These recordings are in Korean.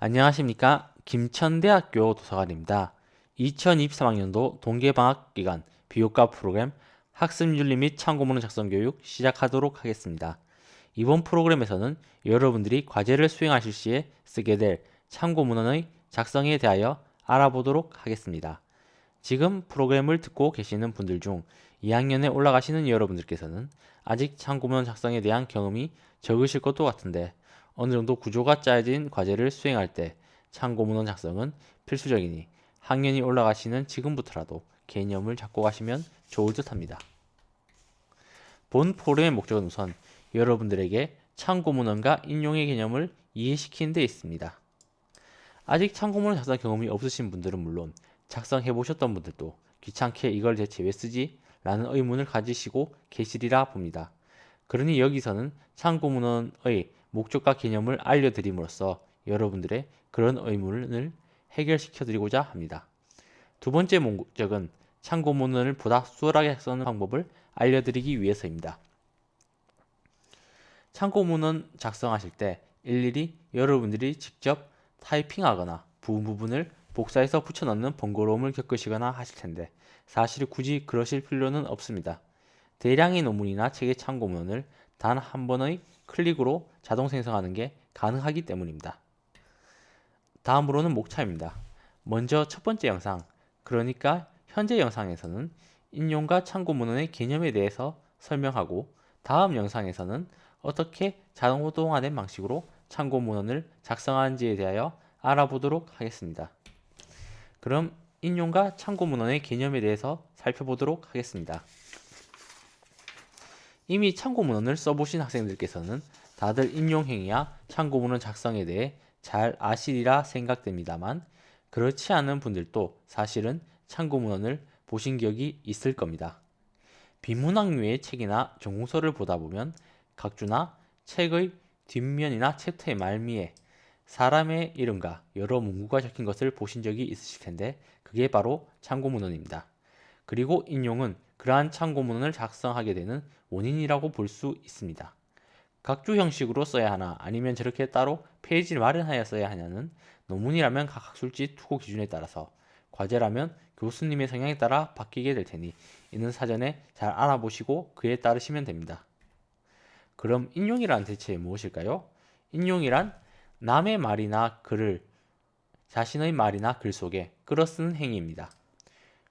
안녕하십니까. 김천대학교 도서관입니다. 2023학년도 동계방학 기간 비교과 프로그램 학습윤리 및 참고문헌 작성 교육 시작하도록 하겠습니다. 이번 프로그램에서는 여러분들이 과제를 수행하실 시에 쓰게 될 참고문헌의 작성에 대하여 알아보도록 하겠습니다. 지금 프로그램을 듣고 계시는 분들 중 2학년에 올라가시는 여러분들께서는 아직 참고문헌 작성에 대한 경험이 적으실 것도 같은데 어느 정도 구조가 짜여진 과제를 수행할 때 참고문헌 작성은 필수적이니 학년이 올라가시는 지금부터라도 개념을 잡고 가시면 좋을 듯 합니다. 본 프로그램의 목적은 우선 여러분들에게 참고문헌과 인용의 개념을 이해시키는 데 있습니다. 아직 참고문헌 작성 경험이 없으신 분들은 물론 작성해 보셨던 분들도 귀찮게 이걸 대체 왜 쓰지? 라는 의문을 가지시고 계시리라 봅니다. 그러니 여기서는 참고문헌의 목적과 개념을 알려드림으로써 여러분들의 그런 의문을 해결시켜 드리고자 합니다. 두 번째 목적은 참고문헌을 보다 수월하게 쓰는 방법을 알려드리기 위해서입니다. 참고문헌 작성하실 때 일일이 여러분들이 직접 타이핑하거나 부분을 복사해서 붙여넣는 번거로움을 겪으시거나 하실 텐데 사실 굳이 그러실 필요는 없습니다. 대량의 논문이나 책의 참고문헌을 단 한 번의 클릭으로 자동 생성하는 게 가능하기 때문입니다. 다음으로는 목차입니다. 먼저 첫 번째 영상, 그러니까 현재 영상에서는 인용과 참고문헌의 개념에 대해서 설명하고 다음 영상에서는 어떻게 자동화된 방식으로 참고문헌을 작성하는지에 대하여 알아보도록 하겠습니다. 그럼 인용과 참고문헌의 개념에 대해서 살펴보도록 하겠습니다. 이미 참고문헌을 써보신 학생들께서는 다들 인용행위와 참고문헌 작성에 대해 잘 아시리라 생각됩니다만 그렇지 않은 분들도 사실은 참고문헌을 보신 기억이 있을 겁니다. 비문학류의 책이나 전공서를 보다 보면 각주나 책의 뒷면이나 챕터의 말미에 사람의 이름과 여러 문구가 적힌 것을 보신 적이 있으실 텐데 그게 바로 참고문헌입니다. 그리고 인용은 그러한 참고문헌을 작성하게 되는 원인이라고 볼 수 있습니다. 각주 형식으로 써야 하나 아니면 저렇게 따로 페이지를 마련하여 써야 하냐는 논문이라면 각 학술지 투고 기준에 따라서 과제라면 교수님의 성향에 따라 바뀌게 될 테니 이는 사전에 잘 알아보시고 그에 따르시면 됩니다. 그럼 인용이란 대체 무엇일까요? 인용이란 남의 말이나 글을 자신의 말이나 글 속에 끌어쓰는 행위입니다.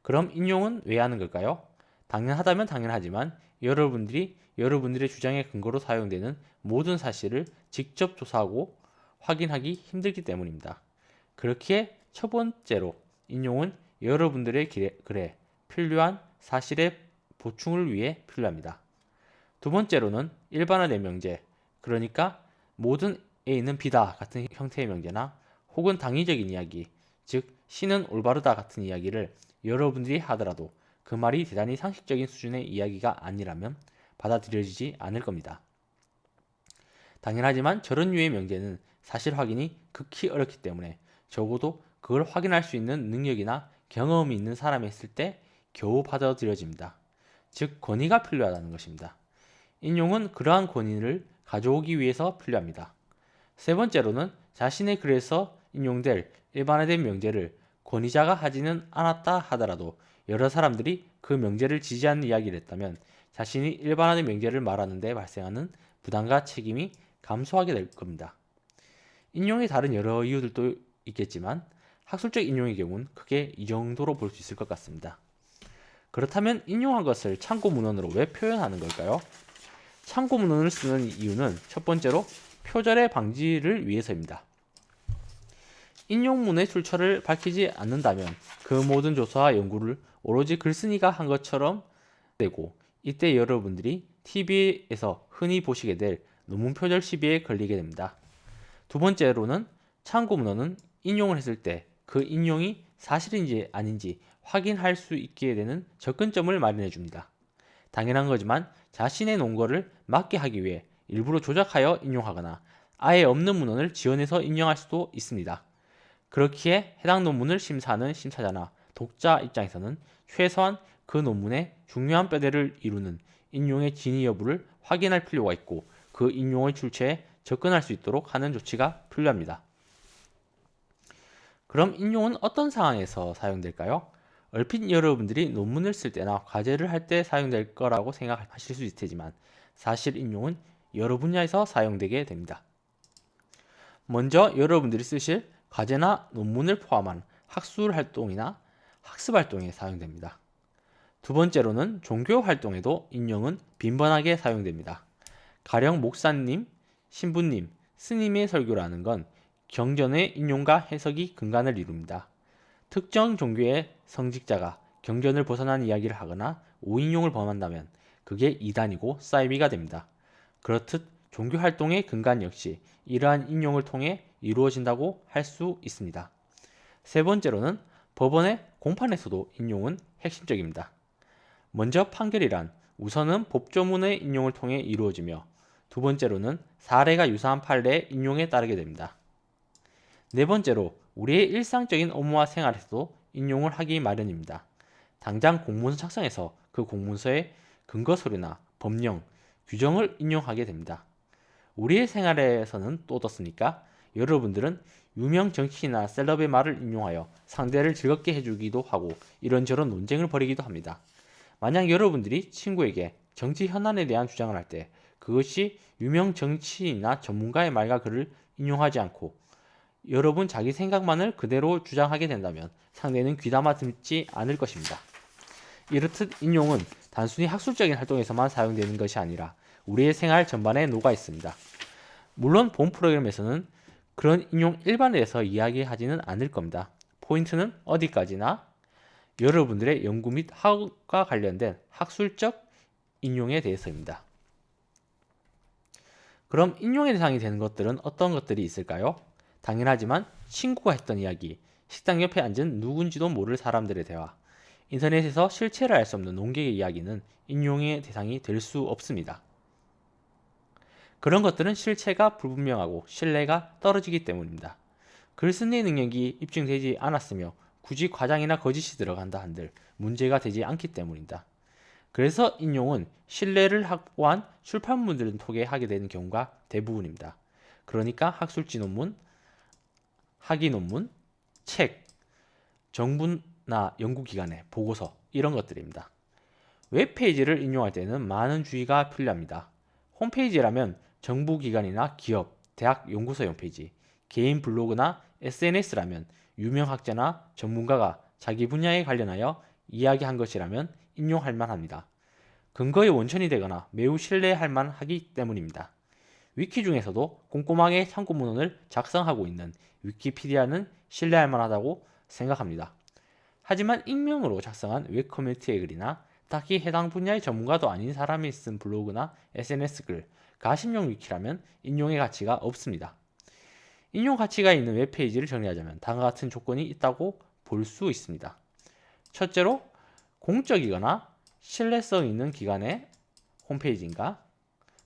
그럼 인용은 왜 하는 걸까요? 당연하다면 당연하지만 여러분들의 주장의 근거로 사용되는 모든 사실을 직접 조사하고 확인하기 힘들기 때문입니다. 그렇기에 첫 번째로 인용은 여러분들의 글에 필요한 사실의 보충을 위해 필요합니다. 두 번째로는 일반화된 명제, 그러니까 모든 A는 B다 같은 형태의 명제나 혹은 당위적인 이야기, 즉 C는 올바르다 같은 이야기를 여러분들이 하더라도 그 말이 대단히 상식적인 수준의 이야기가 아니라면 받아들여지지 않을 겁니다. 당연하지만 저런 류의 명제는 사실 확인이 극히 어렵기 때문에 적어도 그걸 확인할 수 있는 능력이나 경험이 있는 사람이 있을 때 겨우 받아들여집니다. 즉 권위가 필요하다는 것입니다. 인용은 그러한 권위를 가져오기 위해서 필요합니다. 세 번째로는 자신의 글에서 인용될 일반화된 명제를 권위자가 하지는 않았다 하더라도 여러 사람들이 그 명제를 지지하는 이야기를 했다면 자신이 일반화된 명제를 말하는 데 발생하는 부담과 책임이 감소하게 될 겁니다. 인용에 다른 여러 이유들도 있겠지만 학술적 인용의 경우는 크게 이 정도로 볼 수 있을 것 같습니다. 그렇다면 인용한 것을 참고문헌으로 왜 표현하는 걸까요? 참고문헌을 쓰는 이유는 첫 번째로 표절의 방지를 위해서입니다. 인용문의 출처를 밝히지 않는다면 그 모든 조사와 연구를 오로지 글쓴이가 한 것처럼 되고 이때 여러분들이 TV에서 흔히 보시게 될 논문 표절 시비에 걸리게 됩니다. 두 번째로는 참고문헌은 인용을 했을 때 그 인용이 사실인지 아닌지 확인할 수 있게 되는 접근점을 마련해 줍니다. 당연한 거지만 자신의 논거를 맞게 하기 위해 일부러 조작하여 인용하거나 아예 없는 문헌을 지원해서 인용할 수도 있습니다. 그렇기에 해당 논문을 심사하는 심사자나 독자 입장에서는 최소한 그 논문의 중요한 뼈대를 이루는 인용의 진위 여부를 확인할 필요가 있고 그 인용의 출처에 접근할 수 있도록 하는 조치가 필요합니다. 그럼 인용은 어떤 상황에서 사용될까요? 얼핏 여러분들이 논문을 쓸 때나 과제를 할 때 사용될 거라고 생각하실 수 있을 테지만 사실 인용은 여러 분야에서 사용되게 됩니다. 먼저 여러분들이 쓰실 과제나 논문을 포함한 학술 활동이나 학습 활동에 사용됩니다. 두 번째로는 종교 활동에도 인용은 빈번하게 사용됩니다. 가령 목사님, 신부님, 스님의 설교라는 건 경전의 인용과 해석이 근간을 이룹니다. 특정 종교의 성직자가 경전을 벗어난 이야기를 하거나 오인용을 범한다면 그게 이단이고 싸이비가 됩니다. 그렇듯 종교 활동의 근간 역시 이러한 인용을 통해 이루어진다고 할 수 있습니다. 세 번째로는 법원의 공판에서도 인용은 핵심적입니다. 먼저 판결이란 우선은 법조문의 인용을 통해 이루어지며 두 번째로는 사례가 유사한 판례의 인용에 따르게 됩니다. 네 번째로 우리의 일상적인 업무와 생활에서도 인용을 하기 마련입니다. 당장 공문서 작성해서 그 공문서의 근거 서류나 법령, 규정을 인용하게 됩니다. 우리의 생활에서는 또 어떻습니까? 여러분들은 유명 정치인이나 셀럽의 말을 인용하여 상대를 즐겁게 해주기도 하고 이런저런 논쟁을 벌이기도 합니다. 만약 여러분들이 친구에게 정치 현안에 대한 주장을 할 때 그것이 유명 정치인이나 전문가의 말과 글을 인용하지 않고 여러분 자기 생각만을 그대로 주장하게 된다면 상대는 귀담아 듣지 않을 것입니다. 이렇듯 인용은 단순히 학술적인 활동에서만 사용되는 것이 아니라 우리의 생활 전반에 녹아 있습니다. 물론 본 프로그램에서는 그런 인용 일반에서 이야기하지는 않을 겁니다. 포인트는 어디까지나 여러분들의 연구 및 학업과 관련된 학술적 인용에 대해서입니다. 그럼 인용의 대상이 되는 것들은 어떤 것들이 있을까요? 당연하지만 친구가 했던 이야기, 식당 옆에 앉은 누군지도 모를 사람들의 대화, 인터넷에서 실체를 알 수 없는 농객의 이야기는 인용의 대상이 될 수 없습니다. 그런 것들은 실체가 불분명하고 신뢰가 떨어지기 때문입니다. 글쓴이 능력이 입증되지 않았으며 굳이 과장이나 거짓이 들어간다 한들 문제가 되지 않기 때문입니다. 그래서 인용은 신뢰를 확보한 출판물들을 통해 하게 되는 경우가 대부분입니다. 그러니까 학술지 논문, 학위 논문, 책, 정부나 연구기관의 보고서 이런 것들입니다. 웹페이지를 인용할 때는 많은 주의가 필요합니다. 홈페이지라면 정부기관이나 기업, 대학 연구소 홈페이지, 개인 블로그나 SNS라면 유명 학자나 전문가가 자기 분야에 관련하여 이야기한 것이라면 인용할 만합니다. 근거의 원천이 되거나 매우 신뢰할 만하기 때문입니다. 위키 중에서도 꼼꼼하게 참고 문헌을 작성하고 있는 위키피디아는 신뢰할 만하다고 생각합니다. 하지만 익명으로 작성한 웹 커뮤니티의 글이나 딱히 해당 분야의 전문가도 아닌 사람이 쓴 블로그나 SNS 글, 가심용 위키라면 인용의 가치가 없습니다. 인용 가치가 있는 웹페이지를 정리하자면 다음과 같은 조건이 있다고 볼 수 있습니다. 첫째로 공적이거나 신뢰성 있는 기관의 홈페이지인가?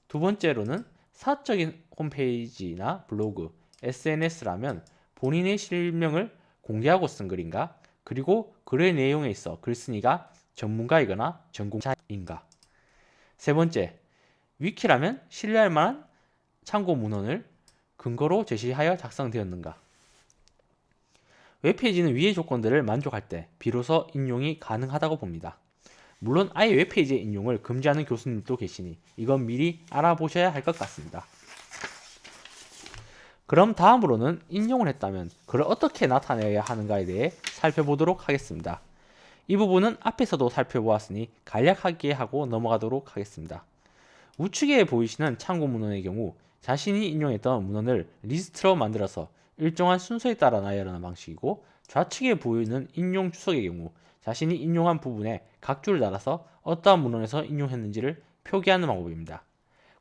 두 번째로는 사적인 홈페이지나 블로그, SNS라면 본인의 실명을 공개하고 쓴 글인가? 그리고 글의 내용에 있어 글쓴이가 전문가이거나 전공자인가? 세 번째, 위키라면 신뢰할 만한 참고 문헌을 근거로 제시하여 작성되었는가? 웹페이지는 위의 조건들을 만족할 때 비로소 인용이 가능하다고 봅니다. 물론 아예 웹페이지의 인용을 금지하는 교수님도 계시니 이건 미리 알아보셔야 할 것 같습니다. 그럼 다음으로는 인용을 했다면 그걸 어떻게 나타내야 하는가에 대해 살펴보도록 하겠습니다. 이 부분은 앞에서도 살펴보았으니 간략하게 하고 넘어가도록 하겠습니다. 우측에 보이시는 참고 문헌의 경우 자신이 인용했던 문헌을 리스트로 만들어서 일정한 순서에 따라 나열하는 방식이고, 좌측에 보이는 인용 주석의 경우 자신이 인용한 부분에 각줄을 달아서 어떠한 문헌에서 인용했는지를 표기하는 방법입니다.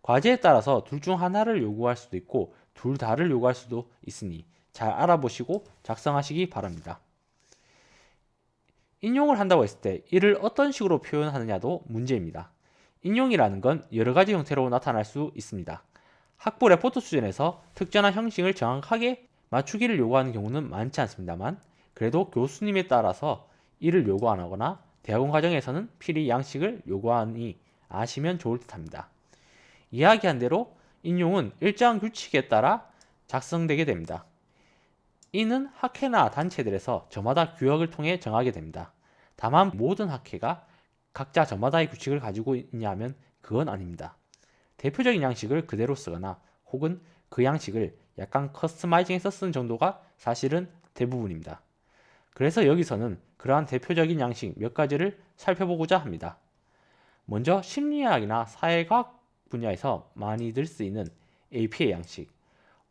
과제에 따라서 둘 중 하나를 요구할 수도 있고 둘 다를 요구할 수도 있으니 잘 알아보시고 작성하시기 바랍니다. 인용을 한다고 했을 때 이를 어떤 식으로 표현하느냐도 문제입니다. 인용이라는 건 여러 가지 형태로 나타날 수 있습니다. 학부 레포트 수준에서 특정한 형식을 정확하게 맞추기를 요구하는 경우는 많지 않습니다만, 그래도 교수님에 따라서 이를 요구 안 하거나 대학원 과정에서는 필히 양식을 요구하니 아시면 좋을 듯합니다. 이야기한 대로 인용은 일정한 규칙에 따라 작성되게 됩니다. 이는 학회나 단체들에서 저마다 규약을 통해 정하게 됩니다. 다만 모든 학회가 각자 저마다의 규칙을 가지고 있냐면 그건 아닙니다. 대표적인 양식을 그대로 쓰거나 혹은 그 양식을 약간 커스터마이징해서 쓰는 정도가 사실은 대부분입니다. 그래서 여기서는 그러한 대표적인 양식 몇 가지를 살펴보고자 합니다. 먼저 심리학이나 사회과학 분야에서 많이들 쓰이는 APA 양식,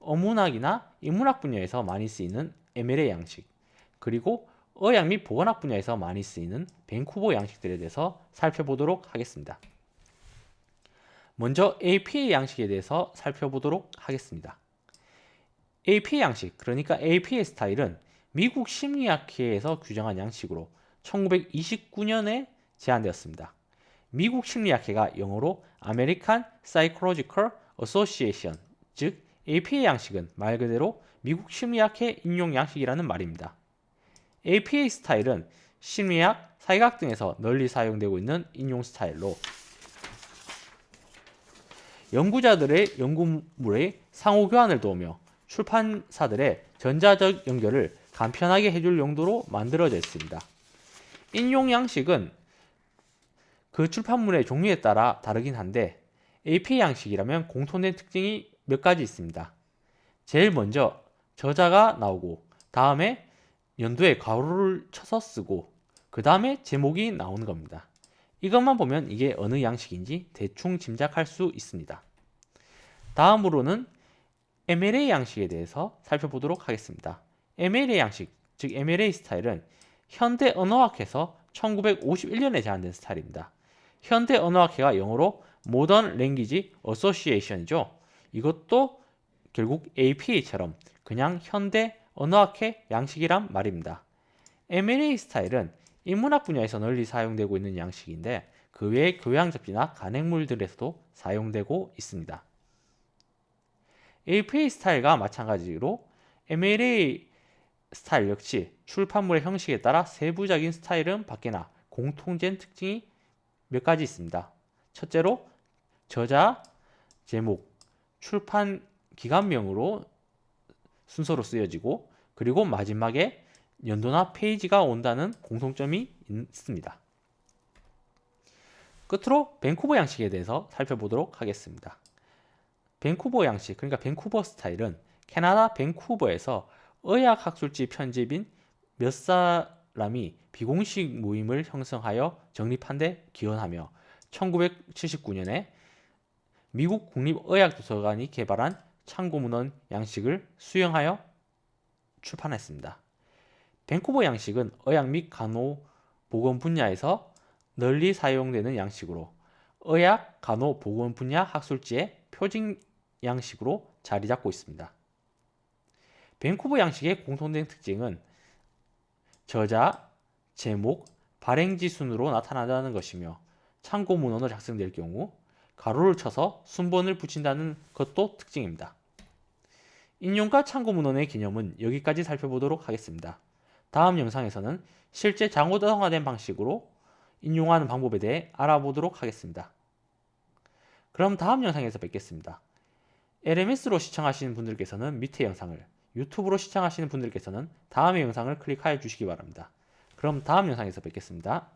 어문학이나 인문학 분야에서 많이 쓰이는 MLA 양식, 그리고 의학 및 보건학 분야에서 많이 쓰이는 밴쿠버 양식들에 대해서 살펴보도록 하겠습니다. 먼저 APA 양식에 대해서 살펴보도록 하겠습니다. APA 양식, 그러니까 APA 스타일은 미국 심리학회에서 규정한 양식으로 1929년에 제안되었습니다. 미국 심리학회가 영어로 American Psychological Association, 즉 APA 양식은 말 그대로 미국 심리학회 인용 양식이라는 말입니다. APA 스타일은 심리학, 사회학 등에서 널리 사용되고 있는 인용 스타일로 연구자들의 연구물의 상호 교환을 도우며 출판사들의 전자적 연결을 간편하게 해줄 용도로 만들어져 있습니다. 인용 양식은 그 출판물의 종류에 따라 다르긴 한데 APA 양식이라면 공통된 특징이 몇 가지 있습니다. 제일 먼저 저자가 나오고 다음에 연도에 괄호를 쳐서 쓰고 그 다음에 제목이 나오는 겁니다. 이것만 보면 이게 어느 양식인지 대충 짐작할 수 있습니다. 다음으로는 MLA 양식에 대해서 살펴보도록 하겠습니다. MLA 양식, 즉 MLA 스타일은 현대 언어학회에서 1951년에 제안된 스타일입니다. 현대 언어학회가 영어로 Modern Language Association이죠. 이것도 결국 APA처럼 그냥 현대 언어학회 양식이란 말입니다. MLA 스타일은 인문학 분야에서 널리 사용되고 있는 양식인데 그 외에 교양 잡지나 간행물들에서도 사용되고 있습니다. APA 스타일과 마찬가지로 MLA 스타일 역시 출판물의 형식에 따라 세부적인 스타일은 밖에나 공통된 특징이 몇 가지 있습니다. 첫째로 저자, 제목, 출판 기간명으로 순서로 쓰여지고 그리고 마지막에 연도나 페이지가 온다는 공통점이 있습니다. 끝으로 밴쿠버 양식에 대해서 살펴보도록 하겠습니다. 밴쿠버 양식, 그러니까 밴쿠버 스타일은 캐나다 밴쿠버에서 의학학술지 편집인 몇 사람이 비공식 모임을 형성하여 정립한 데 기원하며 1979년에 미국 국립의학도서관이 개발한 참고문헌 양식을 수용하여 출판했습니다. 밴쿠버 양식은 의학 및 간호보건 분야에서 널리 사용되는 양식으로 의학, 간호, 보건 분야 학술지의 표준 양식으로 자리 잡고 있습니다. 밴쿠버 양식의 공통된 특징은 저자, 제목, 발행지 순으로 나타난다는 것이며 참고 문헌으로 작성될 경우 가로를 쳐서 순번을 붙인다는 것도 특징입니다. 인용과 참고 문헌의 개념은 여기까지 살펴보도록 하겠습니다. 다음 영상에서는 실제 장고등화된 방식으로 인용하는 방법에 대해 알아보도록 하겠습니다. 그럼 다음 영상에서 뵙겠습니다. LMS로 시청하시는 분들께서는 밑에 영상을, 유튜브로 시청하시는 분들께서는 다음의 영상을 클릭하여 주시기 바랍니다. 그럼 다음 영상에서 뵙겠습니다.